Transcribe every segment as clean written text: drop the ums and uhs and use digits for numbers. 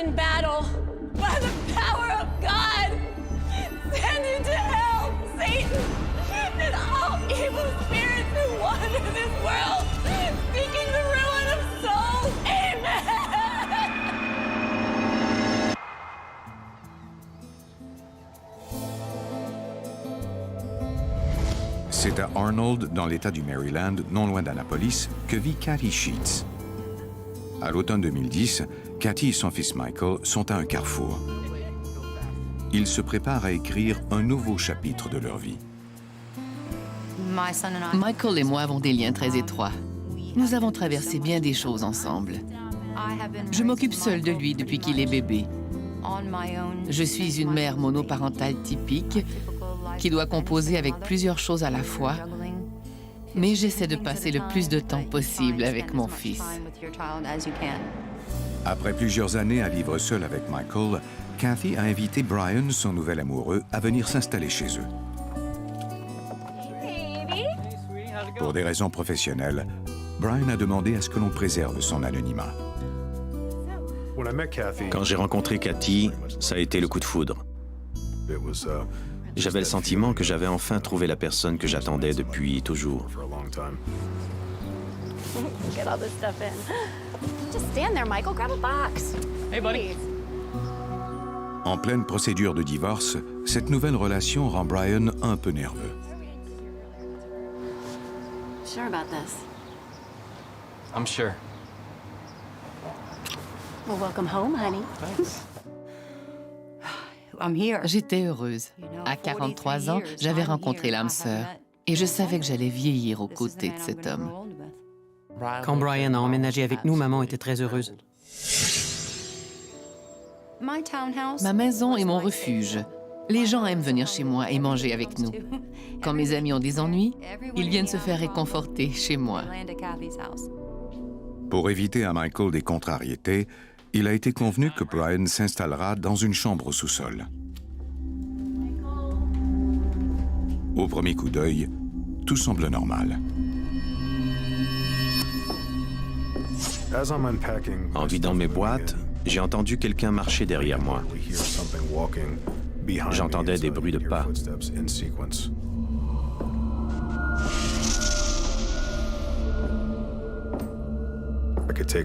in battle. By the power of God, send into hell Satan and all evil spirits who wander this world, seeking the ruin of souls. Amen. C'est à Arnold, dans l'État du Maryland, non loin d'Annapolis, que vit Kathy Sheets. À l'automne 2010, Kathy et son fils Michael sont à un carrefour. Ils se préparent à écrire un nouveau chapitre de leur vie. Michael et moi avons des liens très étroits. Nous avons traversé bien des choses ensemble. Je m'occupe seule de lui depuis qu'il est bébé. Je suis une mère monoparentale typique qui doit composer avec plusieurs choses à la fois, mais j'essaie de passer le plus de temps possible avec mon fils. Après plusieurs années à vivre seule avec Michael, Kathy a invité Brian, son nouvel amoureux, à venir s'installer chez eux. Pour des raisons professionnelles, Brian a demandé à ce que l'on préserve son anonymat. Quand j'ai rencontré Kathy, ça a été le coup de foudre. J'avais le sentiment que j'avais enfin trouvé la personne que j'attendais depuis toujours. Get all this stuff in. Just stand there, Michael. Grab a box. Hey, buddy. En pleine procédure de divorce, cette nouvelle relation rend Brian un peu nerveux. Sure about this? I'm sure. Well, welcome home, honey. Thanks. J'étais heureuse. À 43 ans, j'avais rencontré l'âme sœur et je savais que j'allais vieillir aux côtés de cet homme. Quand Brian a emménagé avec nous, maman était très heureuse. Ma maison est mon refuge. Les gens aiment venir chez moi et manger avec nous. Quand mes amis ont des ennuis, ils viennent se faire réconforter chez moi. Pour éviter à Michael des contrariétés, il a été convenu que Brian s'installera dans une chambre au sous-sol. Au premier coup d'œil, tout semble normal. En vidant mes boîtes, j'ai entendu quelqu'un marcher derrière moi. J'entendais des bruits de pas.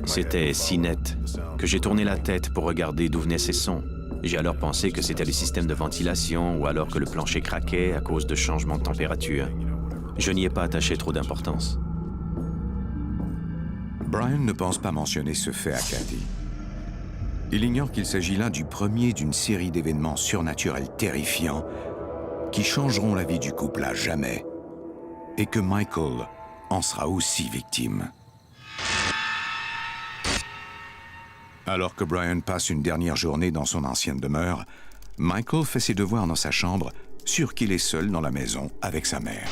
C'était si net que j'ai tourné la tête pour regarder d'où venaient ces sons. J'ai alors pensé que c'était le système de ventilation ou alors que le plancher craquait à cause de changements de température. Je n'y ai pas attaché trop d'importance. Brian ne pense pas mentionner ce fait à Kathy. Il ignore qu'il s'agit là du premier d'une série d'événements surnaturels terrifiants qui changeront la vie du couple à jamais et que Michael en sera aussi victime. Alors que Brian passe une dernière journée dans son ancienne demeure, Michael fait ses devoirs dans sa chambre, sûr qu'il est seul dans la maison avec sa mère.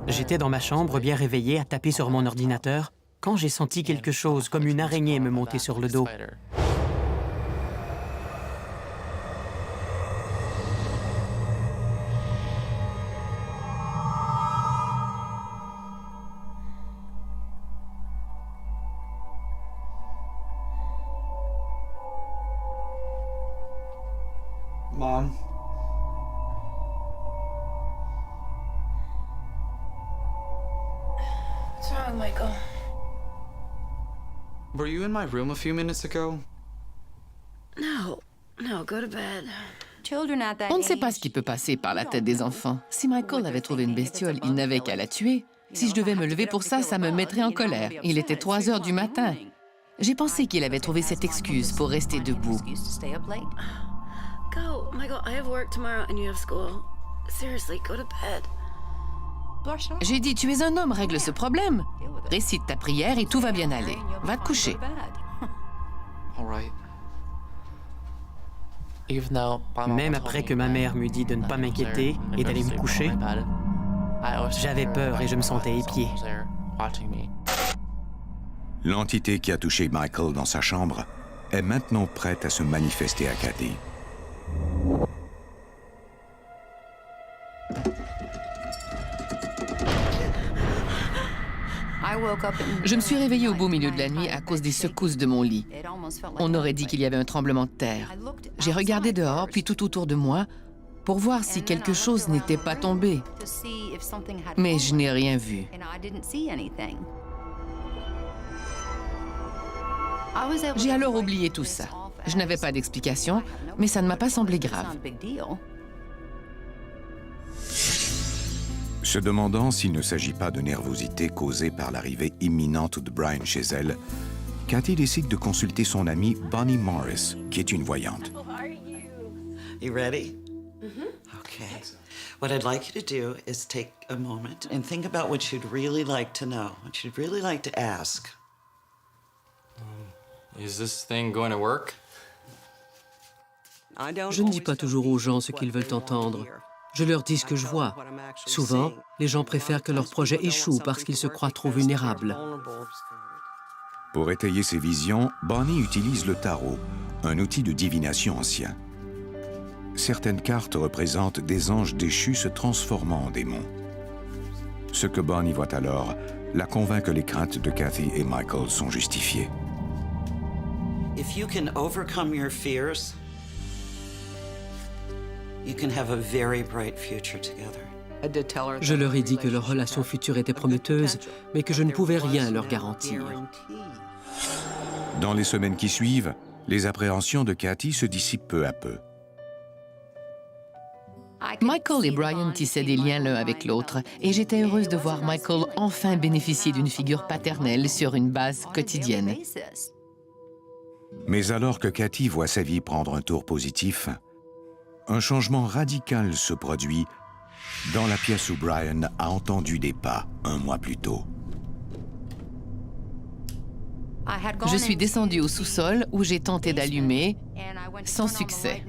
J'étais dans ma chambre, bien réveillée, à taper sur mon ordinateur, quand j'ai senti quelque chose comme une araignée me monter sur le dos. Mom. What's wrong, Michael? Were you in my room a few minutes ago? No, go to bed. On ne sait pas ce qui peut passer par la tête des enfants. Si Michael avait trouvé une bestiole, il n'avait qu'à la tuer. Si je devais me lever pour ça, ça me mettrait en colère. Il était 3 heures du matin. J'ai pensé qu'il avait trouvé cette excuse pour rester debout. Go, Michael, I have work tomorrow and you have school. Seriously, go to bed. J'ai dit, tu es un homme, règle ce problème. Récite ta prière et tout va bien aller. Va te coucher. All right. Même après que ma mère m'eût dit de ne pas m'inquiéter et d'aller me coucher, j'avais peur et je me sentais épié. L'entité qui a touché Michael dans sa chambre est maintenant prête à se manifester à Kathy. Je me suis réveillée au beau milieu de la nuit à cause des secousses de mon lit. On aurait dit qu'il y avait un tremblement de terre. J'ai regardé dehors, puis tout autour de moi, pour voir si quelque chose n'était pas tombé. Mais je n'ai rien vu. J'ai alors oublié tout ça. Je n'avais pas d'explication, mais ça ne m'a pas semblé grave. Se demandant s'il ne s'agit pas de nervosité causée par l'arrivée imminente de Brian chez elle, Kathy décide de consulter son amie Bonnie Morris, qui est une voyante. You ready? Okay. What I'd like you to do is take a moment and think about what you'd really like to know, what you'd really like to ask. Is this thing going to work? Je ne dis pas toujours aux gens ce qu'ils veulent entendre. Je leur dis ce que je vois. Souvent, les gens préfèrent que leur projet échoue parce qu'ils se croient trop vulnérables. Pour étayer ses visions, Bonnie utilise le tarot, un outil de divination ancien. Certaines cartes représentent des anges déchus se transformant en démons. Ce que Bonnie voit alors la convainc que les craintes de Kathy et Michael sont justifiées. If you can overcome your fears, you can have a very bright future together. Je leur ai dit que leur relation future était prometteuse, mais que je ne pouvais rien leur garantir. Dans les semaines qui suivent, les appréhensions de Kathy se dissipent peu à peu. Michael et Brian tissaient des liens l'un avec l'autre, et j'étais heureuse de voir Michael enfin bénéficier d'une figure paternelle sur une base quotidienne. Mais alors que Kathy voit sa vie prendre un tour positif, un changement radical se produit dans la pièce où Brian a entendu des pas un mois plus tôt. Je suis descendue au sous-sol où j'ai tenté d'allumer, sans succès.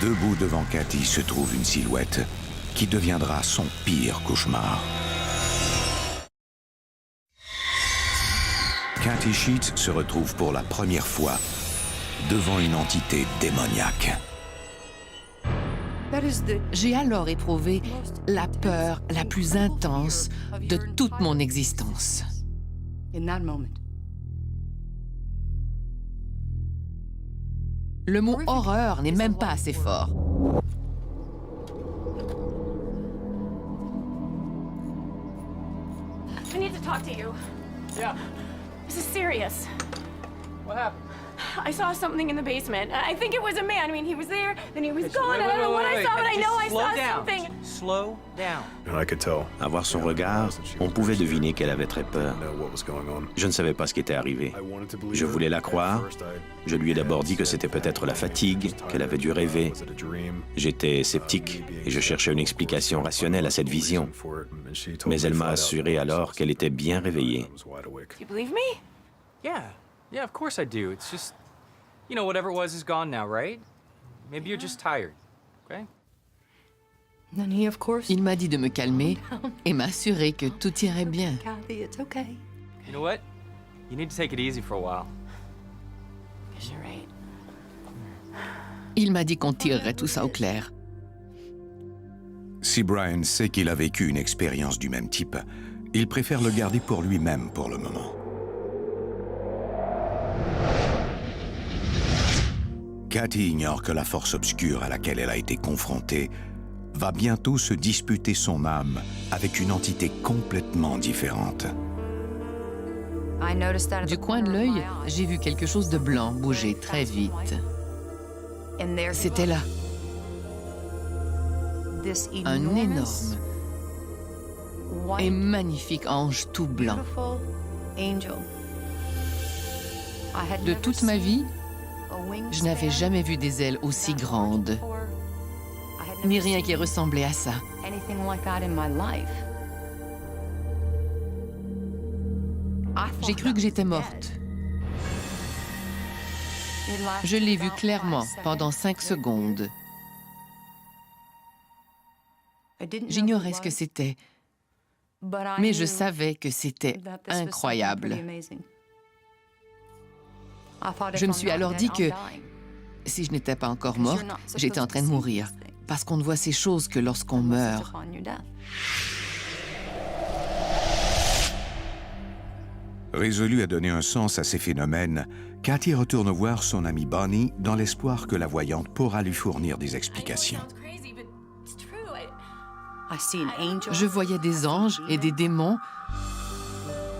Debout devant Kathy se trouve une silhouette qui deviendra son pire cauchemar. Kathy Sheets se retrouve pour la première fois devant une entité démoniaque. J'ai alors éprouvé la peur la plus intense de toute mon existence. Le mot horreur n'est même pas assez fort. I need to talk to you. Yeah. This is serious. What happened? I saw something in the basement. I think it was a man. I mean, he was there, then he was Wait, gone. wait, I don't know wait, what I wait, saw, but I wait. know I Just slow saw down. something. Slow down. I could tell. À voir son regard, on pouvait deviner qu'elle avait très peur. I know what was going on. Je ne savais pas ce qui était arrivé. I wanted to believe Je her. voulais la croire. At first, Je lui ai d'abord dit que c'était peut-être la fatigue, qu'elle avait dû rêver. Was it a dream? J'étais sceptique et je cherchais une explication rationnelle à cette vision. Mais elle m'a assuré alors qu'elle était bien réveillée. Do you believe me? Yeah, of course I do. It's just, you know, whatever it was is gone now, right? Maybe you're just tired, okay? Then he, of course, Il m'a dit de me calmer et m'assurer que tout irait bien. Kathy, it's okay. You know what? You need to take it easy for a while. Guess you're right. Il m'a dit qu'on tirerait tout ça au clair. Si Brian sait qu'il a vécu une expérience du même type, il préfère le garder pour lui-même pour le moment. Kathy ignore que la force obscure à laquelle elle a été confrontée va bientôt se disputer son âme avec une entité complètement différente. Du coin de l'œil, j'ai vu quelque chose de blanc bouger très vite. C'était là. Un énorme et magnifique ange tout blanc. De toute ma vie, je n'avais jamais vu des ailes aussi grandes, ni rien qui ressemblait à ça. J'ai cru que j'étais morte. Je l'ai vu clairement pendant 5 secondes. J'ignorais ce que c'était, mais je savais que c'était incroyable. Je me suis alors dit que si je n'étais pas encore morte, j'étais en train de mourir, parce qu'on ne voit ces choses que lorsqu'on meurt. Résolue à donner un sens à ces phénomènes, Kathy retourne voir son amie Bonnie dans l'espoir que la voyante pourra lui fournir des explications. Je voyais des anges et des démons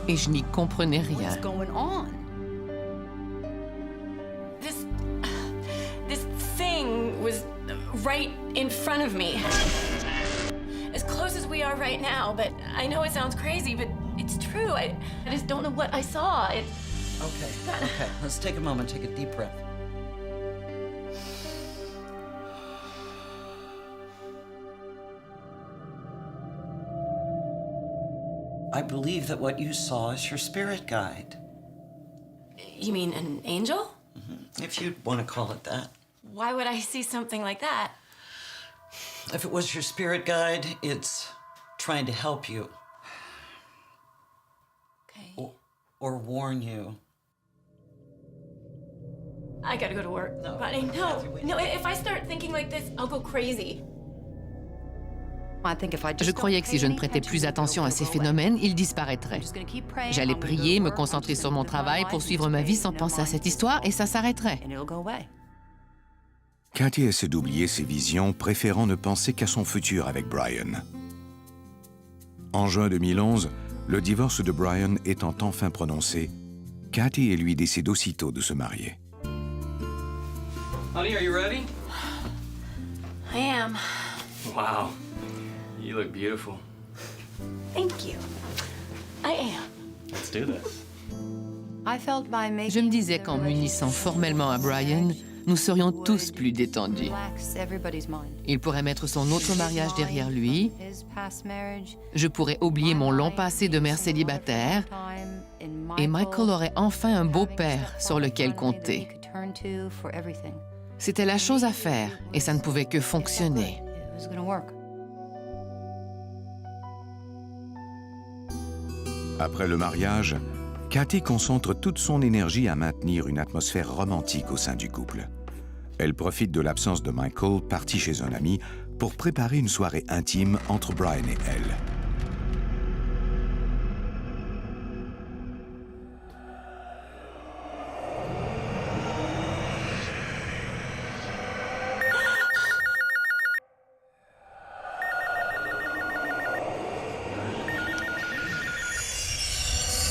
et je n'y comprenais rien. This thing was right in front of me. As close as we are right now, but I know it sounds crazy, but it's true. I just don't know what I saw. Okay, let's take a moment, take a deep breath. I believe that what you saw is your spirit guide. You mean an angel? If you'd want to call it that. Why would I see something like that? If it was your spirit guide, it's trying to help you. Okay. Or warn you. I gotta go to work. No. Buddy, no. No, if I start thinking like this, I'll go crazy. Je croyais que si je ne prêtais plus attention à ces phénomènes, ils disparaîtraient. J'allais prier, me concentrer sur mon travail, poursuivre ma vie sans penser à cette histoire, et ça s'arrêterait. Kathy essaie d'oublier ses visions, préférant ne penser qu'à son futur avec Brian. En juin 2011, le divorce de Brian étant enfin prononcé, Kathy et lui décident aussitôt de se marier. Honey, are you ready? I am. Wow. You look beautiful. Thank you. I am. Let's do this. Je me disais qu'en m'unissant formellement à Brian, nous serions tous plus détendus. Il pourrait mettre son autre mariage derrière lui. Je pourrais oublier mon long passé de mère célibataire. Et Michael aurait enfin un beau-père sur lequel compter. C'était la chose à faire et ça ne pouvait que fonctionner. Après le mariage, Kathy concentre toute son énergie à maintenir une atmosphère romantique au sein du couple. Elle profite de l'absence de Michael, parti chez un ami, pour préparer une soirée intime entre Brian et elle.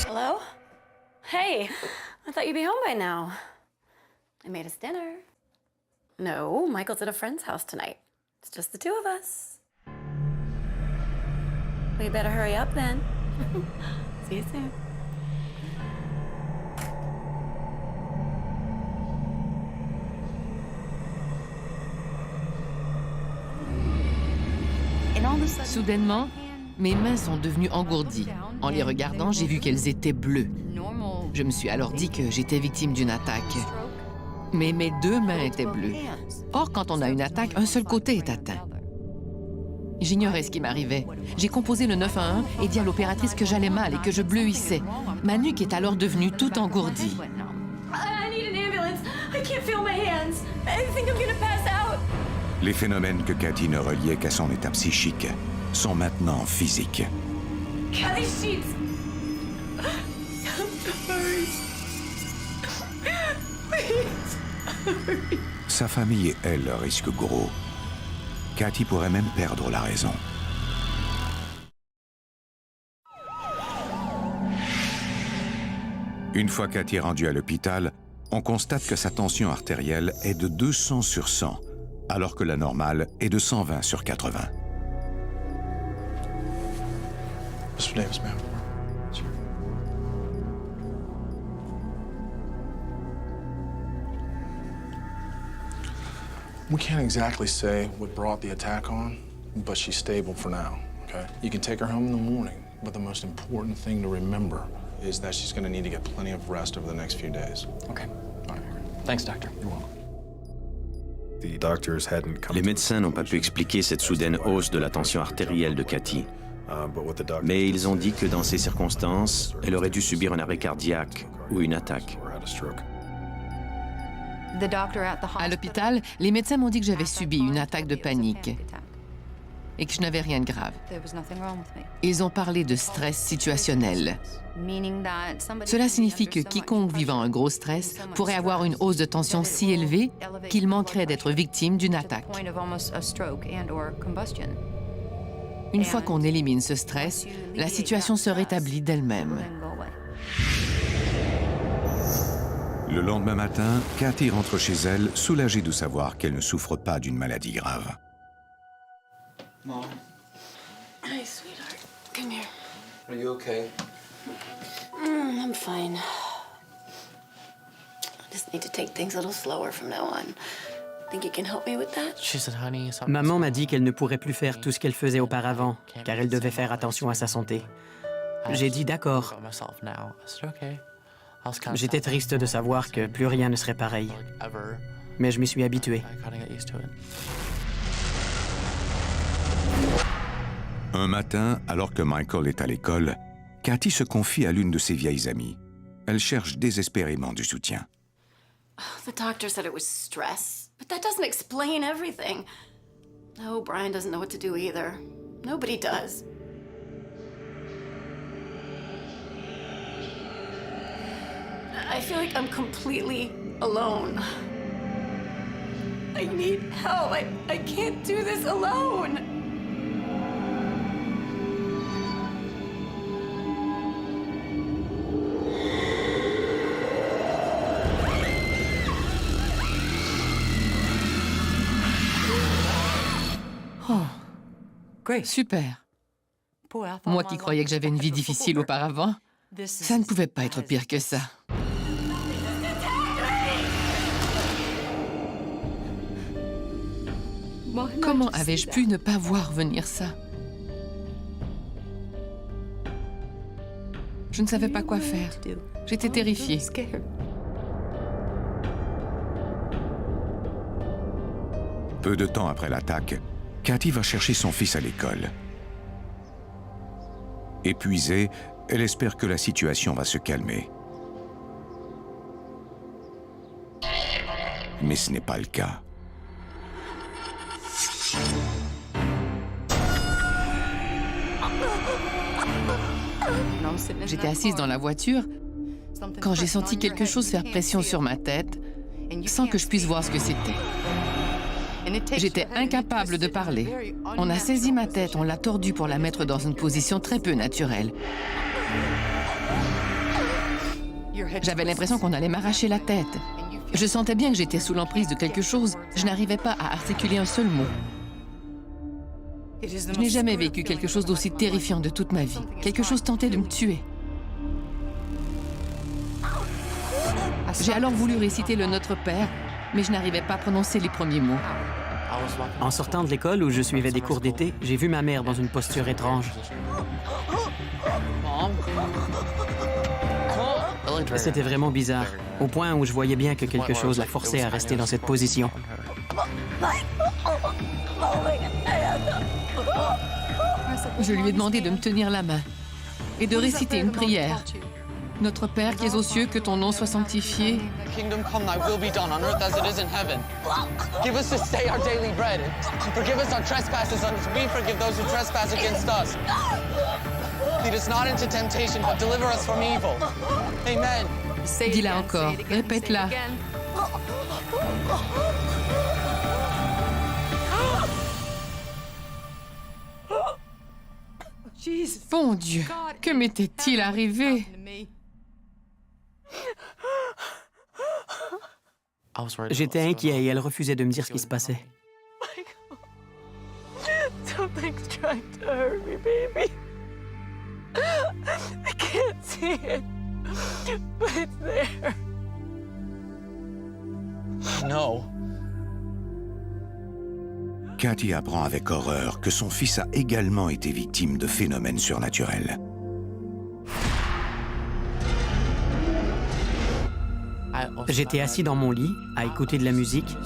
Hello? Hey, I thought you'd be home by now. I made us dinner. No, Michael's at a friend's house tonight. It's just the two of us. We better hurry up then. See you soon. Soudainement, mes mains sont devenues engourdies. En les regardant, j'ai vu qu'elles étaient bleues. Je me suis alors dit que j'étais victime d'une attaque. Mais mes deux mains étaient bleues. Or, quand on a une attaque, un seul côté est atteint. J'ignorais ce qui m'arrivait. J'ai composé le 911 et dit à l'opératrice que j'allais mal et que je bleuissais. Ma nuque est alors devenue toute engourdie. I need an ambulance. I can't feel my hands. I think I'm gonna pass out. Les phénomènes que Kathy ne reliait qu'à son état psychique sont maintenant physiques. Kathy Sheets. Sa famille et elle risquent gros. Cathy pourrait même perdre la raison. Une fois Cathy rendue à l'hôpital, on constate que sa tension artérielle est de 200 sur 100, alors que la normale est de 120 sur 80. Mr. Davis, ma'am. We can't exactly say what brought the attack on, but she's stable for now, okay? You can take her home in the morning, but the most important thing to remember is that she's gonna need to get plenty of rest over the next few days. Okay. All right. Thanks, doctor. You're welcome. Les médecins n'ont pas pu expliquer cette soudaine hausse de la tension artérielle de Cathy. Mais ils ont dit que dans ces circonstances, elle aurait dû subir un arrêt cardiaque ou une attaque. À l'hôpital, les médecins m'ont dit que j'avais subi une attaque de panique et que je n'avais rien de grave. Ils ont parlé de stress situationnel. Cela signifie que quiconque vivant un gros stress pourrait avoir une hausse de tension si élevée qu'il manquerait d'être victime d'une attaque. Une fois qu'on élimine ce stress, la situation se rétablit d'elle-même. Le lendemain matin, Cathy rentre chez elle, soulagée de savoir qu'elle ne souffre pas d'une maladie grave. Mom. Hi, sweetheart. Come here. Are you okay? I'm fine. I just need to take things a little slower from now on. Think you can help me with that? She said, honey, Maman m'a dit qu'elle ne pourrait plus faire tout ce qu'elle faisait auparavant, car elle devait faire attention à sa santé. J'ai dit d'accord. J'étais triste de savoir que plus rien ne serait pareil, mais je m'y suis habitué. Un matin, alors que Michael est à l'école, Cathy se confie à l'une de ses vieilles amies. Elle cherche désespérément du soutien. The doctor said it was stress, but that doesn't explain everything. No, Brian doesn't know what to do either. Nobody does. I feel like I'm completely alone. I need help. I can't do this alone. Super. Moi qui croyais que j'avais une vie difficile auparavant, ça ne pouvait pas être pire que ça. Comment avais-je pu ne pas voir venir ça? Je ne savais pas quoi faire. J'étais terrifiée. Peu de temps après l'attaque, Cathy va chercher son fils à l'école. Épuisée, elle espère que la situation va se calmer. Mais ce n'est pas le cas. J'étais assise dans la voiture quand j'ai senti quelque chose faire pression sur ma tête sans que je puisse voir ce que c'était. J'étais incapable de parler. On a saisi ma tête, on l'a tordue pour la mettre dans une position très peu naturelle. J'avais l'impression qu'on allait m'arracher la tête. Je sentais bien que j'étais sous l'emprise de quelque chose. Je n'arrivais pas à articuler un seul mot. Je n'ai jamais vécu quelque chose d'aussi terrifiant de toute ma vie. Quelque chose tentait de me tuer. J'ai alors voulu réciter le Notre Père, mais je n'arrivais pas à prononcer les premiers mots. En sortant de l'école où je suivais des cours d'été, j'ai vu ma mère dans une posture étrange. C'était vraiment bizarre, au point où je voyais bien que quelque chose la forçait à rester dans cette position. Je lui ai demandé de me tenir la main et de réciter une prière. Notre Père qui es aux cieux, que ton nom soit sanctifié. Kingdom come, thy will be done on earth as it is in heaven. Give us this day our daily bread. Forgive us our trespasses as we forgive those who trespass against us. Lead us not into temptation, but deliver us from evil. Amen. Dis-la encore, répète-la. Bon Dieu, que m'était-il arrivé? J'étais inquiet et elle refusait de me dire ce qui se passait. Something's trying to hurt me, baby. I can't see it, but it's there. No. Kathy apprend avec horreur que son fils a également été victime de phénomènes surnaturels. J'étais assis dans mon lit, à écouter de la musique,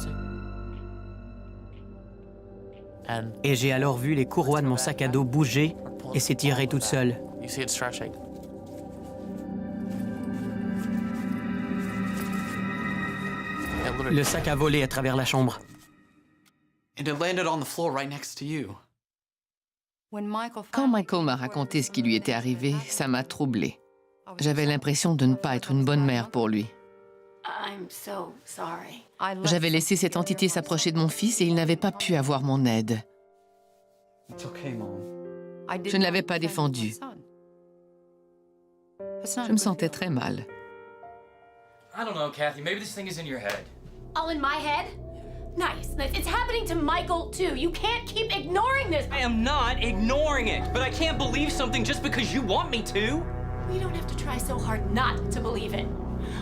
et j'ai alors vu les courroies de mon sac à dos bouger et s'étirer toutes seules. You see it stretching. Le sac a volé à travers la chambre. And it landed on the floor right next to you. Quand Michael m'a raconté ce qui lui était arrivé, ça m'a troublée. J'avais l'impression de ne pas être une bonne mère pour lui. I'm so sorry. J'avais laissé cette entité s'approcher de mon fils et il n'avait pas pu avoir mon aide. It's okay, Mom. Je ne l'avais pas défendu. Je me sentais très mal. I don't know, Kathy. Maybe this thing is in your head. All in my head? Nice. It's happening to Michael, too. You can't keep ignoring this. I am not ignoring it, but I can't believe something just because you want me to. We don't have to try so hard not to believe it.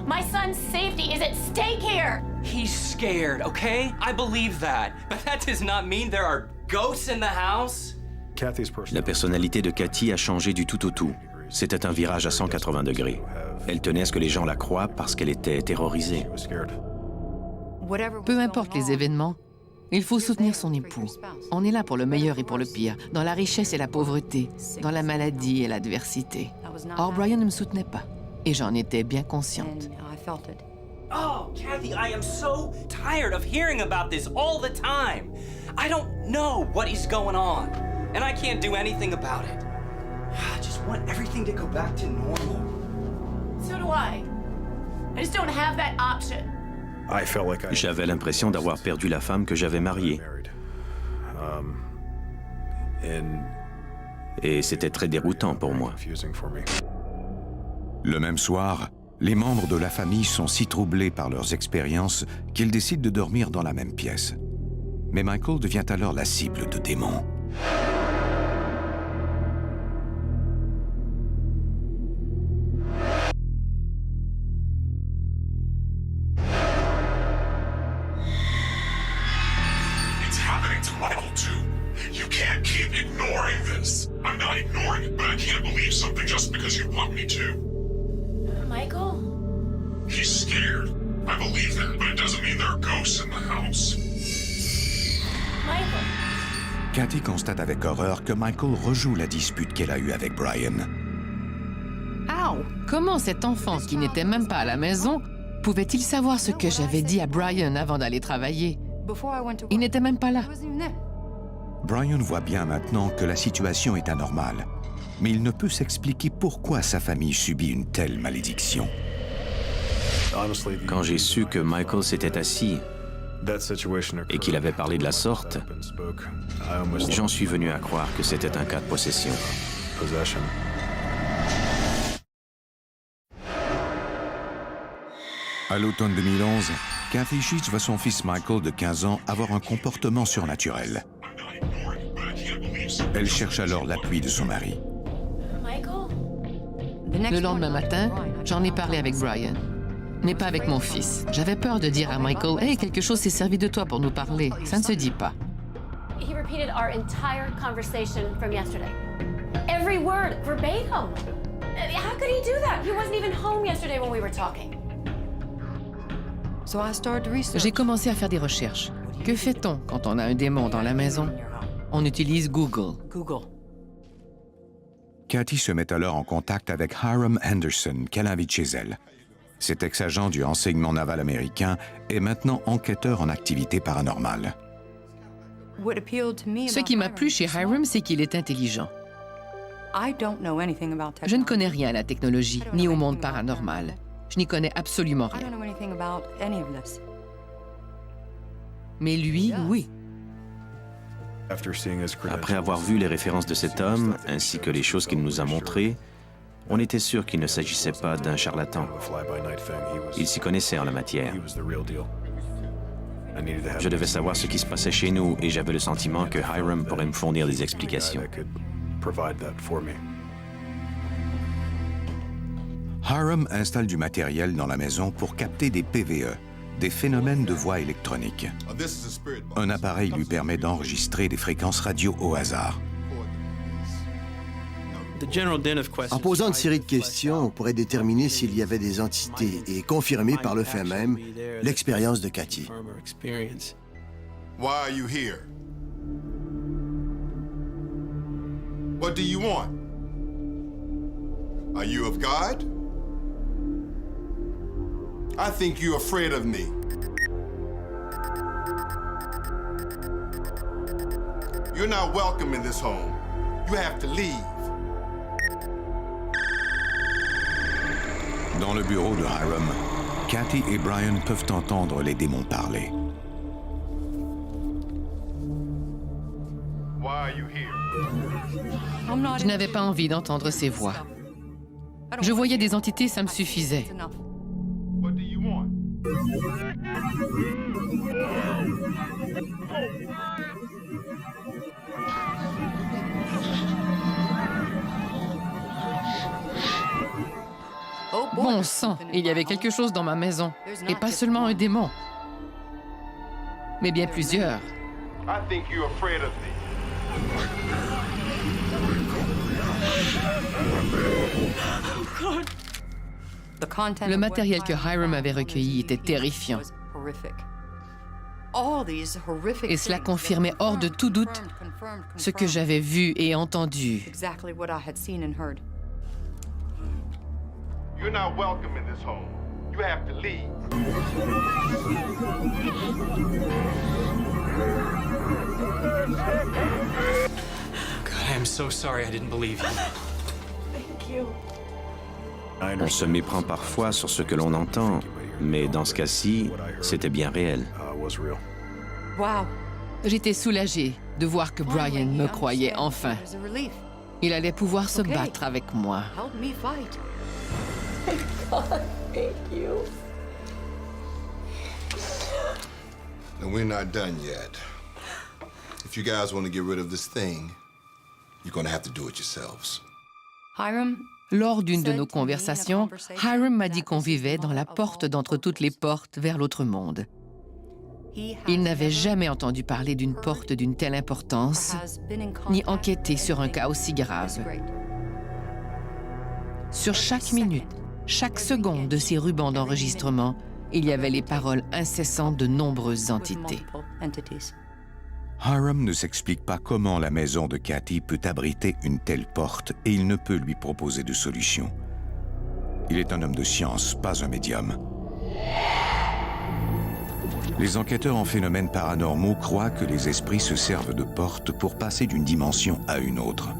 My son's safety is at stake here. He's scared, okay? I believe that. But that does not mean there are ghosts in the house. La personnalité de Kathy a changé du tout au tout. C'était un virage à 180 degrés. Elle tenait à ce que les gens la croient parce qu'elle était terrorisée. Peu importe les événements, il faut soutenir son époux. On est là pour le meilleur et pour le pire, dans la richesse et la pauvreté, dans la maladie et l'adversité. Or, Brian ne me soutenait pas, et j'en étais bien consciente. Oh, Kathy, I am so tired of hearing about this all the time. I don't know what is going on, and I can't do anything about it. I just want everything to go back to normal. So do I. I just don't have that option. J'avais l'impression d'avoir perdu la femme que j'avais mariée. Et c'était très déroutant pour moi. Le même soir, les membres de la famille sont si troublés par leurs expériences qu'ils décident de dormir dans la même pièce. Mais Michael devient alors la cible de démons. It's happening to Michael too. You can't keep ignoring this. I'm not ignoring it, but I can't believe something just because you want me to. Michael? He's scared. I believe that, but it doesn't mean there are ghosts in the house. Michael? Kathy constate avec horreur que Michael rejoue la dispute qu'elle a eue avec Brian. Comment cet enfant, qui n'était même pas à la maison, pouvait-il savoir ce que j'avais dit à Brian avant d'aller travailler? Il n'était même pas là. Brian voit bien maintenant que la situation est anormale, mais il ne peut s'expliquer pourquoi sa famille subit une telle malédiction. Quand j'ai su que Michael s'était assis et qu'il avait parlé de la sorte, j'en suis venu à croire que c'était un cas de possession. À l'automne 2011, Kathy Sheets voit son fils Michael de 15 ans avoir un comportement surnaturel. Elle cherche alors l'appui de son mari. Le lendemain matin, j'en ai parlé avec Brian, mais pas avec mon fils. J'avais peur de dire à Michael « Hey, quelque chose s'est servi de toi pour nous parler. Ça ne se dit pas. » He repeated our entire conversation from yesterday. Every word, verbatim. How could he do that? He wasn't even home yesterday when we were talking. J'ai commencé à faire des recherches. Que fait-on quand on a un démon dans la maison? On utilise Google. Kathy se met alors en contact avec Hiram Anderson, qu'elle invite chez elle. Cet ex-agent du renseignement naval américain est maintenant enquêteur en activité paranormale. Ce qui m'a plu chez Hiram, c'est qu'il est intelligent. Je ne connais rien à la technologie, ni au monde paranormal. Je n'y connais absolument rien. Mais lui, oui. Après avoir vu les références de cet homme, ainsi que les choses qu'il nous a montrées, on était sûr qu'il ne s'agissait pas d'un charlatan. Il s'y connaissait en la matière. Je devais savoir ce qui se passait chez nous et j'avais le sentiment que Hiram pourrait me fournir des explications. Hiram installe du matériel dans la maison pour capter des PVE, des phénomènes de voix électroniques. Un appareil lui permet d'enregistrer des fréquences radio au hasard. En posant une série de questions, on pourrait déterminer s'il y avait des entités et confirmer par le fait même l'expérience de Cathy. Why are you here? What do you want? Are you of God? I think you're afraid of me. You're not welcome in this home. You have to leave. Dans le bureau de Hiram, Cathy et Brian peuvent entendre les démons parler. Je n'avais pas envie d'entendre ces voix. Je voyais des entités, ça me suffisait. Bon sang, il y avait quelque chose dans ma maison. Et pas seulement un démon, mais bien plusieurs. I think you're afraid of me. Le matériel que Hiram avait recueilli était terrifiant. Et cela confirmait hors de tout doute ce que j'avais vu et entendu. You're not welcome in this home. You have to leave. God, I am so sorry I didn't believe you. Thank you. On se méprend parfois sur ce que l'on entend, mais dans ce cas-ci, c'était bien réel. Wow. J'étais soulagée de voir que Brian me croyait enfin. Il allait pouvoir se battre avec moi. Help me fight. God, thank you. And we're not done yet. If you guys want to get rid of this thing, you're going to have to do it yourselves. Hiram, Lors d'une de nos conversations, Hiram m'a dit qu'on vivait dans la porte d'entre toutes les portes vers l'autre monde. Il n'avait jamais entendu parler d'une porte d'une telle importance, ni enquêté sur un cas aussi grave. Sur chaque minute, chaque seconde de ces rubans d'enregistrement, il y avait les paroles incessantes de nombreuses entités. Hiram ne s'explique pas comment la maison de Cathy peut abriter une telle porte et il ne peut lui proposer de solution. Il est un homme de science, pas un médium. Les enquêteurs en phénomènes paranormaux croient que les esprits se servent de portes pour passer d'une dimension à une autre.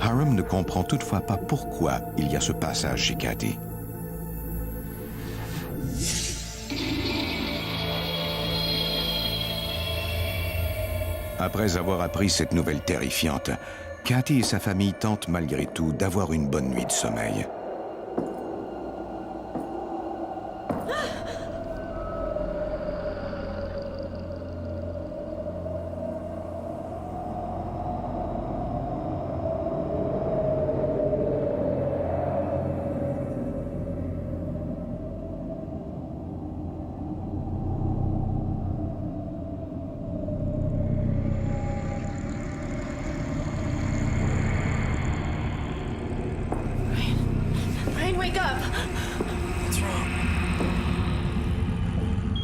Hiram ne comprend toutefois pas pourquoi il y a ce passage chez Cathy. Après avoir appris cette nouvelle terrifiante, Cathy et sa famille tentent malgré tout d'avoir une bonne nuit de sommeil.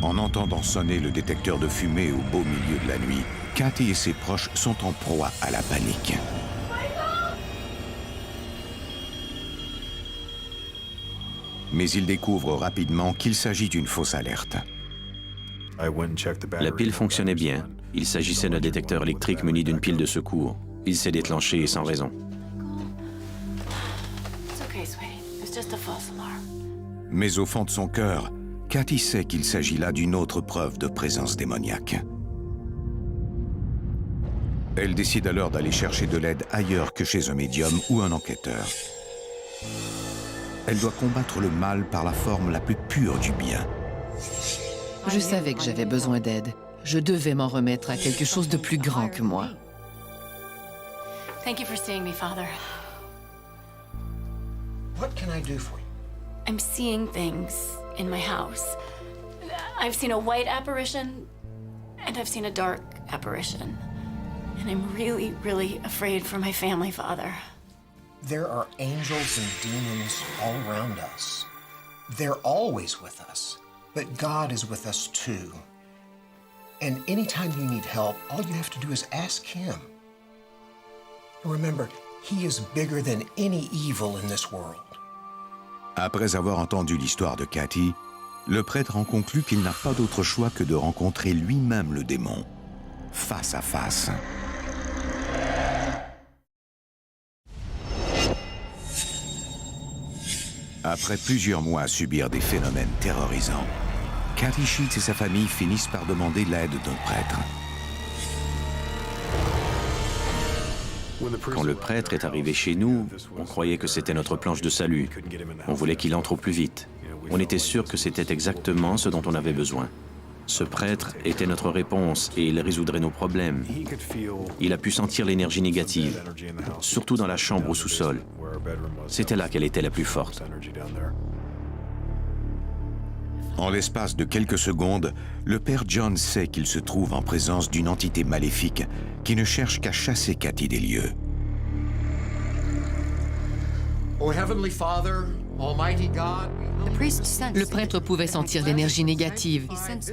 En entendant sonner le détecteur de fumée au beau milieu de la nuit, Cathy et ses proches sont en proie à la panique. Mais ils découvrent rapidement qu'il s'agit d'une fausse alerte. La pile fonctionnait bien. Il s'agissait d'un détecteur électrique muni d'une pile de secours. Il s'est déclenché sans raison. Mais au fond de son cœur, Cathy sait qu'il s'agit là d'une autre preuve de présence démoniaque. Elle décide alors d'aller chercher de l'aide ailleurs que chez un médium ou un enquêteur. Elle doit combattre le mal par la forme la plus pure du bien. Je savais que j'avais besoin d'aide. Je devais m'en remettre à quelque chose de plus grand que moi. Thank you for seeing me, Father. What can I do for you? I'm seeing things in my house. I've seen a white apparition, and I've seen a dark apparition. And I'm really, really afraid for my family, Father. There are angels and demons all around us. They're always with us, but God is with us too. And anytime you need help, all you have to do is ask Him. Remember, He is bigger than any evil in this world. Après avoir entendu l'histoire de Kathy, le prêtre en conclut qu'il n'a pas d'autre choix que de rencontrer lui-même le démon, face à face. Après plusieurs mois à subir des phénomènes terrorisants, Kathy Sheets et sa famille finissent par demander l'aide d'un prêtre. Quand le prêtre est arrivé chez nous, on croyait que c'était notre planche de salut. On voulait qu'il entre au plus vite. On était sûr que c'était exactement ce dont on avait besoin. Ce prêtre était notre réponse et il résoudrait nos problèmes. Il a pu sentir l'énergie négative, surtout dans la chambre au sous-sol. C'était là qu'elle était la plus forte. En l'espace de quelques secondes, le père John sait qu'il se trouve en présence d'une entité maléfique qui ne cherche qu'à chasser Kathy des lieux. Oh, Heavenly Father, Almighty God. Le prêtre pouvait sentir l'énergie négative.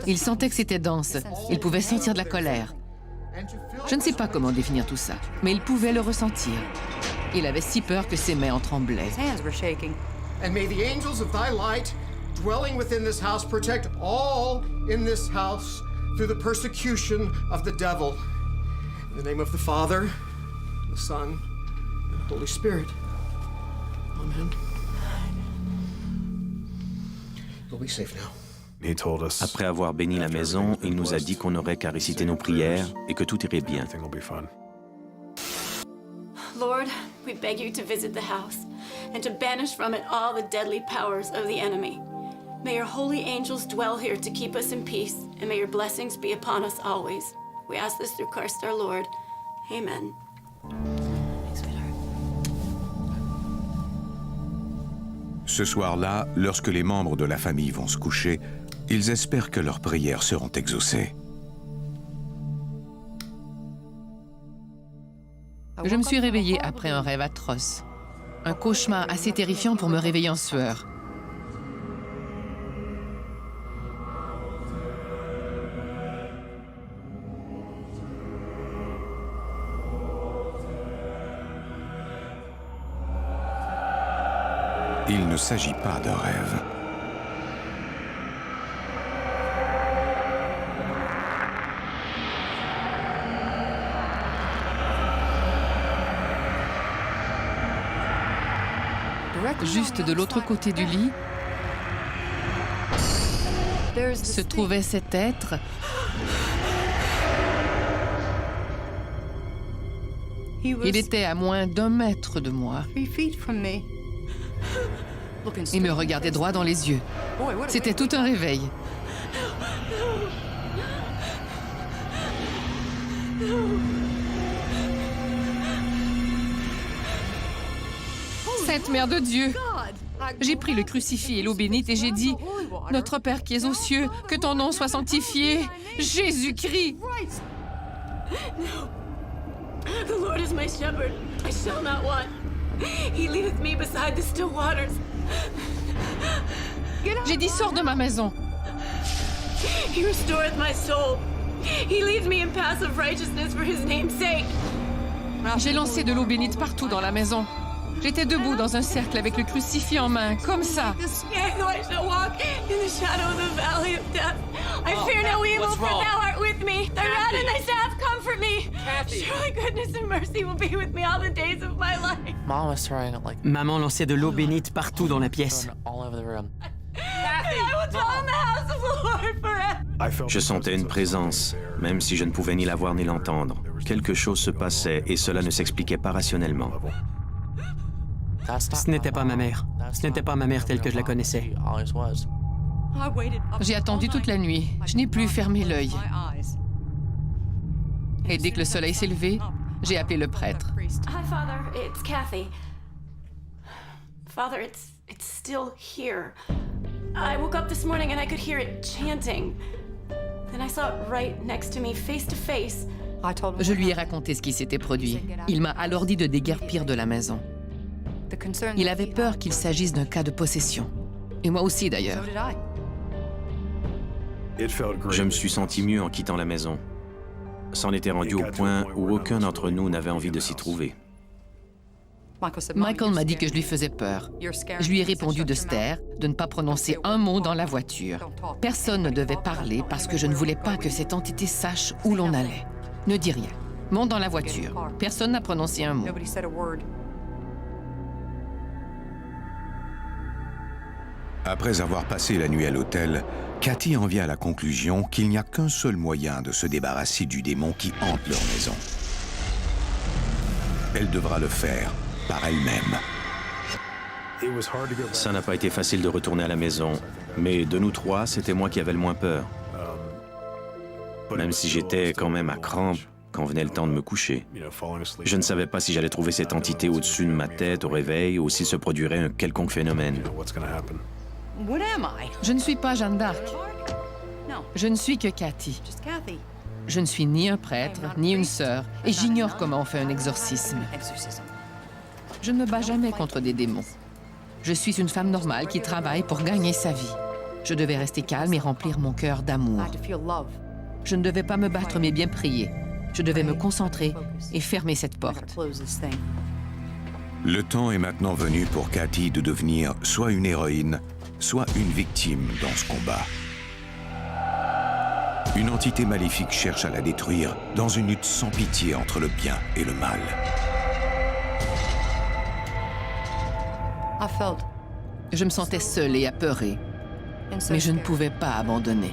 Il sentait que c'était dense. Il pouvait sentir de la colère. Je ne sais pas comment définir tout ça, mais il pouvait le ressentir. Il avait si peur que ses mains en tremblaient. And may the angels of thy light dwelling within this house protect all in this house through the persecution of the devil. In the name of the Father, the Son, and the Holy Spirit. Amen. You'll be safe now. Après avoir béni la maison, il nous a dit qu'on n'aurait qu'à réciter nos prières et que tout irait bien. Lord, we beg you to visit the house and to banish from it all the deadly powers of the enemy. May your holy angels dwell here to keep us in peace, and may your blessings be upon us always. We ask this through Christ our Lord. Amen. Ce soir-là, lorsque les membres de la famille vont se coucher, ils espèrent que leurs prières seront exaucées. Je me suis réveillée après un rêve atroce. Un cauchemar assez terrifiant pour me réveiller en sueur. Il ne s'agit pas d'un rêve. Juste de l'autre côté du lit, se trouvait cet être Il était à moins d'1 mètre de moi. Il me regardait droit dans les yeux. C'était tout un réveil. Sainte Mère de Dieu, j'ai pris le crucifix et l'eau bénite et j'ai dit, « Notre Père qui es aux cieux, que ton nom soit sanctifié, Jésus-Christ. » The Lord is my shepherd, I shall not want. He leadeth me beside the still waters. J'ai dit, sors de ma maison. He restoreth my soul. He leads me in paths of righteousness for his name's sake. J'ai lancé de l'eau bénite partout dans la maison. J'étais debout dans un cercle avec le crucifix en main, comme ça. Yea, though I shall walk in the shadow of the valley of death, I fear no evil, for thou art with me. Thy rod and thy staff comfort me. Surely goodness and mercy will be with me all the days of my life. Maman lançait de l'eau bénite partout dans la pièce. Je sentais une présence, même si je ne pouvais ni la voir ni l'entendre. Quelque chose se passait et cela ne s'expliquait pas rationnellement. Ce n'était pas ma mère. Ce n'était pas ma mère telle que je la connaissais. J'ai attendu toute la nuit. Je n'ai plus fermé l'œil. Et dès que le soleil s'est levé, j'ai appelé le prêtre. Hi, Father. It's Kathy. Father, it's still here. I woke up this morning and I could hear it chanting. Then I saw it right next to me, face to face. Je lui ai raconté ce qui s'était produit. Il m'a alors dit de déguerpir de la maison. Il avait peur qu'il s'agisse d'un cas de possession. Et moi aussi, d'ailleurs. Je me suis senti mieux en quittant la maison. C'en était rendu au point où aucun d'entre nous n'avait envie de s'y trouver. Michael m'a dit que je lui faisais peur. Je lui ai répondu de se taire, de ne pas prononcer un mot dans la voiture. Personne ne devait parler parce que je ne voulais pas que cette entité sache où l'on allait. Ne dis rien. Monte dans la voiture. Personne n'a prononcé un mot. Après avoir passé la nuit à l'hôtel, Kathy en vient à la conclusion qu'il n'y a qu'un seul moyen de se débarrasser du démon qui hante leur maison. Elle devra le faire par elle-même. Ça n'a pas été facile de retourner à la maison, mais de nous trois, c'était moi qui avais le moins peur. Même si j'étais quand même à crampes quand venait le temps de me coucher. Je ne savais pas si j'allais trouver cette entité au-dessus de ma tête au réveil ou s'il se produirait un quelconque phénomène. Je ne suis pas Jeanne d'Arc. Je ne suis que Kathy. Je ne suis ni un prêtre, ni une sœur, et j'ignore comment on fait un exorcisme. Je ne me bats jamais contre des démons. Je suis une femme normale qui travaille pour gagner sa vie. Je devais rester calme et remplir mon cœur d'amour. Je ne devais pas me battre, mais bien prier. Je devais me concentrer et fermer cette porte. Le temps est maintenant venu pour Kathy de devenir soit une héroïne, soit une victime dans ce combat. Une entité maléfique cherche à la détruire dans une lutte sans pitié entre le bien et le mal. Je me sentais seule et apeurée, mais je ne pouvais pas abandonner.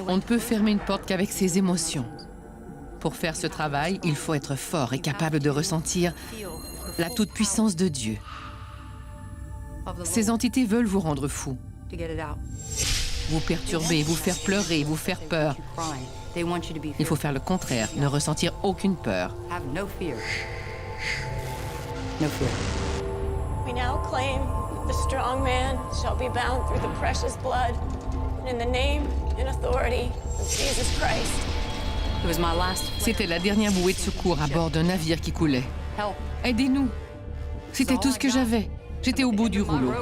On ne peut fermer une porte qu'avec ses émotions. Pour faire ce travail, il faut être fort et capable de ressentir la toute-puissance de Dieu. Ces entités veulent vous rendre fou, vous perturber, vous faire pleurer, vous faire peur. Il faut faire le contraire, ne ressentir aucune peur. We now claim the strong man shall be bound through the precious blood. In the name and authority of Jesus Christ. C'était la dernière bouée de secours à bord d'un navire qui coulait. Aidez-nous! C'était tout ce que j'avais. J'étais au bout du rouleau.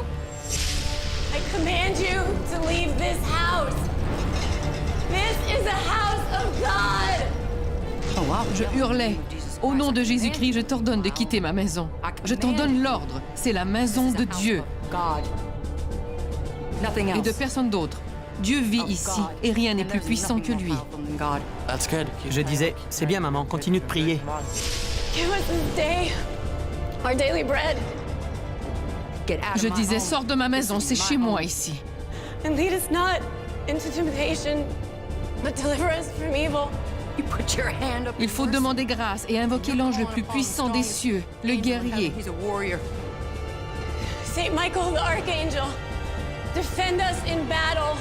I command you to leave this house. This is a house of God. Je hurlais. Au nom de Jésus-Christ, je t'ordonne de quitter ma maison. Je t'en donne l'ordre. C'est la maison de Dieu. Et de personne d'autre. Dieu vit ici et rien n'est plus puissant que lui. Je disais, c'est bien maman, continue de prier. Give us this day our daily bread. Je disais, sors de ma maison, c'est chez moi ici. And lead us not into temptation, but deliver us from evil. Il faut demander grâce et invoquer l'ange le plus puissant des cieux, le guerrier. Saint Michael the Archangel, defend us in battle.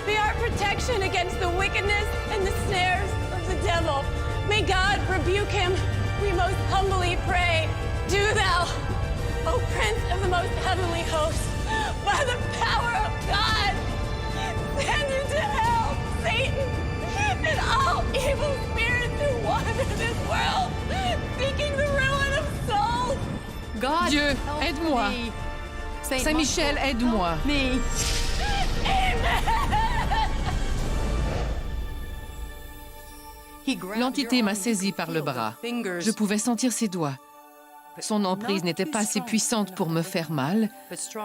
Be our protection against the wickedness and the snares of the devil. May God rebuke him, we most humbly pray. Do thou, O Prince of the most heavenly host, by the power of God, send into hell Satan and all evil spirits who wander this world, seeking the ruin of souls. Dieu, aide-moi. Saint-Michel, aide-moi. L'entité m'a saisi par le bras. Je pouvais sentir ses doigts. Son emprise n'était pas assez puissante pour me faire mal,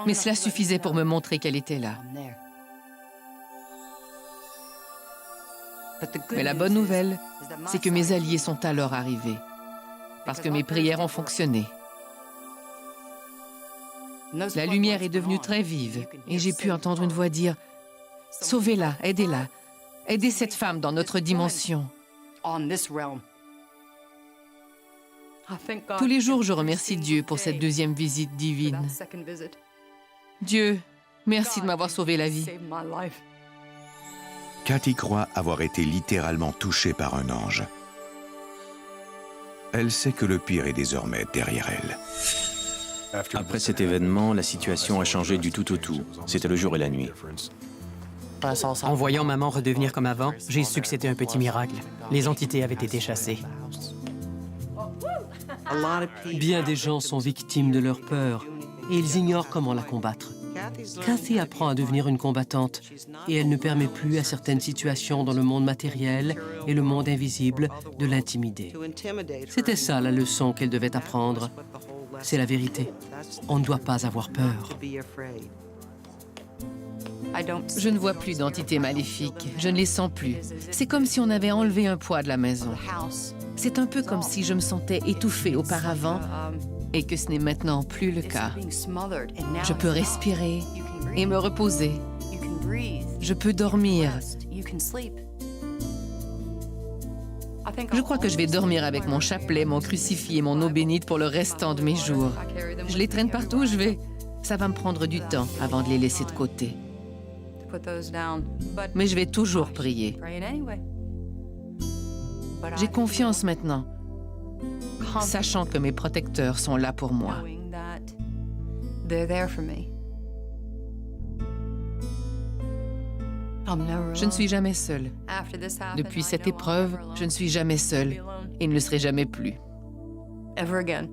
mais cela suffisait pour me montrer qu'elle était là. Mais la bonne nouvelle, c'est que mes alliés sont alors arrivés, parce que mes prières ont fonctionné. La lumière est devenue très vive et j'ai pu entendre une voix dire « Sauvez-la, aidez-la, aidez cette femme dans notre dimension. » Tous les jours, je remercie Dieu pour cette deuxième visite divine. Dieu, merci de m'avoir sauvé la vie. Kathy croit avoir été littéralement touchée par un ange. Elle sait que le pire est désormais derrière elle. Après cet événement, la situation a changé du tout au tout. C'était le jour et la nuit. En voyant maman redevenir comme avant, j'ai su que c'était un petit miracle. Les entités avaient été chassées. Bien des gens sont victimes de leur peur et ils ignorent comment la combattre. Kathy apprend à devenir une combattante et elle ne permet plus à certaines situations dans le monde matériel et le monde invisible de l'intimider. C'était ça la leçon qu'elle devait apprendre. C'est la vérité. On ne doit pas avoir peur. Je ne vois plus d'entités maléfiques. Je ne les sens plus. C'est comme si on avait enlevé un poids de la maison. C'est un peu comme si je me sentais étouffée auparavant et que ce n'est maintenant plus le cas. Je peux respirer et me reposer. Je peux dormir. Je crois que je vais dormir avec mon chapelet, mon crucifix et mon eau bénite pour le restant de mes jours. Je les traîne partout où je vais. Ça va me prendre du temps avant de les laisser de côté. Mais je vais toujours prier. J'ai confiance maintenant, sachant que mes protecteurs sont là pour moi. Je ne suis jamais seule. Depuis cette épreuve, je ne suis jamais seule et ne le serai jamais plus. Ever again.